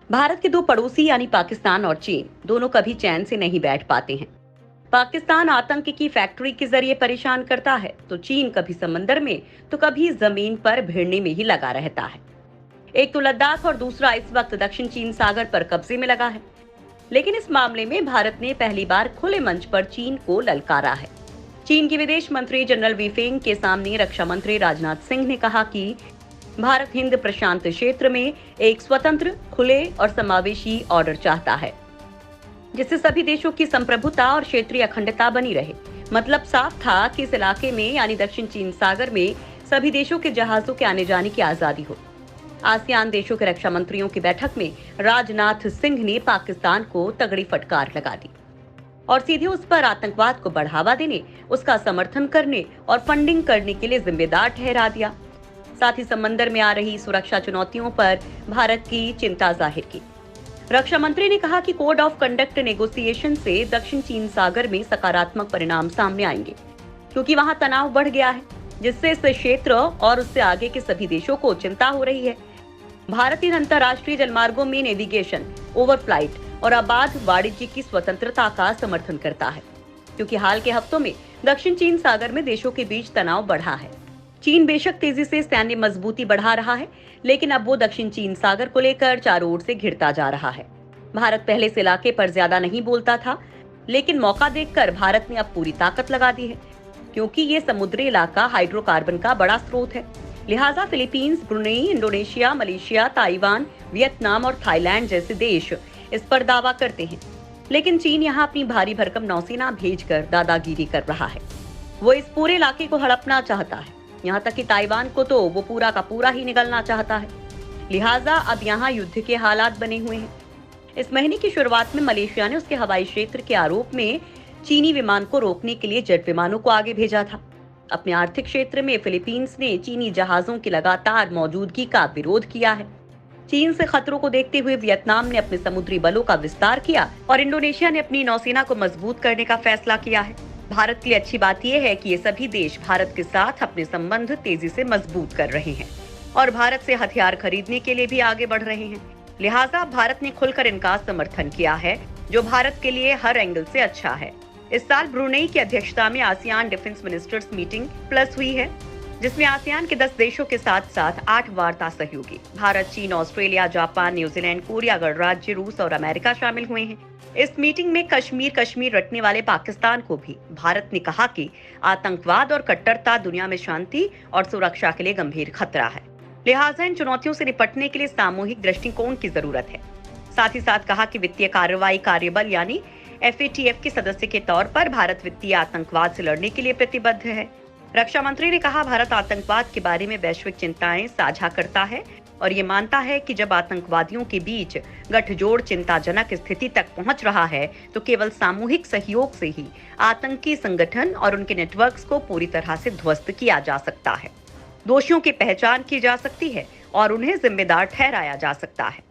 भारत के दो पड़ोसी यानी पाकिस्तान और चीन दोनों कभी चैन से नहीं बैठ पाते हैं। पाकिस्तान आतंक की फैक्ट्री के जरिए परेशान करता है तो चीन कभी समंदर में तो कभी जमीन पर भिड़ने में ही लगा रहता है। एक तो लद्दाख और दूसरा इस वक्त दक्षिण चीन सागर पर कब्जे में लगा है। लेकिन इस मामले में भारत ने पहली बार खुले मंच पर चीन को ललकारा है। चीन के विदेश मंत्री जनरल वी फेंग के सामने रक्षा मंत्री राजनाथ सिंह ने कहा कि भारत हिंद प्रशांत क्षेत्र में एक स्वतंत्र, खुले और समावेशी ऑर्डर चाहता है, जिससे सभी देशों की संप्रभुता और क्षेत्रीय अखंडता बनी रहे। मतलब साफ था कि इस इलाके में यानी दक्षिण चीन सागर में सभी देशों के जहाजों के आने जाने की आजादी हो। आसियान देशों के रक्षा मंत्रियों की बैठक में राजनाथ सिंह ने पाकिस्तान को तगड़ी फटकार लगा दी और सीधे उस पर आतंकवाद को बढ़ावा देने, उसका समर्थन करने और फंडिंग करने के लिए जिम्मेदार ठहरा दिया। साथ ही समंदर में आ रही सुरक्षा चुनौतियों पर भारत की चिंता जाहिर की। रक्षा मंत्री ने कहा कि कोड ऑफ कंडक्ट नेगोशिएशन से दक्षिण चीन सागर में सकारात्मक परिणाम सामने आएंगे, क्योंकि वहां तनाव बढ़ गया है, जिससे इस क्षेत्र और उससे आगे के सभी देशों को चिंता हो रही है। भारत इन अंतर्राष्ट्रीय जलमार्गों में नेविगेशन, ओवरफ्लाइट और आबाद वाणिज्य की स्वतंत्रता का समर्थन करता है, क्योंकि हाल के हफ्तों में दक्षिण चीन सागर में देशों के बीच तनाव बढ़ा है। चीन बेशक तेजी से सैन्य मजबूती बढ़ा रहा है, लेकिन अब वो दक्षिण चीन सागर को लेकर चारों ओर से घिरता जा रहा है। भारत पहले इस इलाके पर ज्यादा नहीं बोलता था, लेकिन मौका देखकर भारत ने अब पूरी ताकत लगा दी है, क्योंकि ये समुद्री इलाका हाइड्रोकार्बन का बड़ा स्रोत है। लिहाजा Philippines, Brunei, Indonesia, Malaysia, Taiwan, Vietnam और थाईलैंड जैसे देश इस पर दावा करते हैं। लेकिन चीन यहाँ अपनी भारी भरकम नौसेना भेजकर दादागिरी कर रहा है। वो इस पूरे इलाके को हड़पना चाहता है, यहाँ तक कि ताइवान को तो वो पूरा का पूरा ही निगलना चाहता है। लिहाजा अब यहाँ युद्ध के हालात बने हुए हैं। इस महीने की शुरुआत में मलेशिया ने उसके हवाई क्षेत्र के आरोप में चीनी विमान को रोकने के लिए जेट विमानों को आगे भेजा था। अपने आर्थिक क्षेत्र में फिलीपींस ने चीनी जहाजों की लगातार मौजूदगी का विरोध किया है। चीन से खतरों को देखते हुए वियतनाम ने अपने समुद्री बलों का विस्तार किया और इंडोनेशिया ने अपनी नौसेना को मजबूत करने का फैसला किया है। भारत के लिए अच्छी बात यह है कि ये सभी देश भारत के साथ अपने संबंध तेजी से मजबूत कर रहे हैं और भारत से हथियार खरीदने के लिए भी आगे बढ़ रहे हैं। लिहाजा भारत ने खुलकर इनका समर्थन किया है, जो भारत के लिए हर एंगल से अच्छा है। इस साल ब्रुनेई की अध्यक्षता में ASEAN defence ministers meeting plus हुई है, जिसमें आसियान के 10 देशों के साथ साथ 8 वार्ता सहयोगी भारत, चीन, ऑस्ट्रेलिया, जापान, न्यूजीलैंड, कोरिया गणराज्य, रूस और अमेरिका शामिल हुए हैं। इस मीटिंग में कश्मीर रटने वाले पाकिस्तान को भी भारत ने कहा कि आतंकवाद और कट्टरता दुनिया में शांति और सुरक्षा के लिए गंभीर खतरा है। लिहाजा इन चुनौतियों से निपटने के लिए सामूहिक दृष्टिकोण की जरूरत है। साथ ही साथ कहा कि वित्तीय कार्रवाई कार्यबल यानी FATF के सदस्य के तौर पर भारत वित्तीय आतंकवाद से लड़ने के लिए प्रतिबद्ध है। रक्षा मंत्री ने कहा, भारत आतंकवाद के बारे में वैश्विक चिंताएं साझा करता है और ये मानता है कि जब आतंकवादियों के बीच गठजोड़ चिंताजनक स्थिति तक पहुंच रहा है तो केवल सामूहिक सहयोग से ही आतंकी संगठन और उनके नेटवर्क्स को पूरी तरह से ध्वस्त किया जा सकता है। दोषियों की पहचान की जा सकती है और उन्हें जिम्मेदार ठहराया जा सकता है।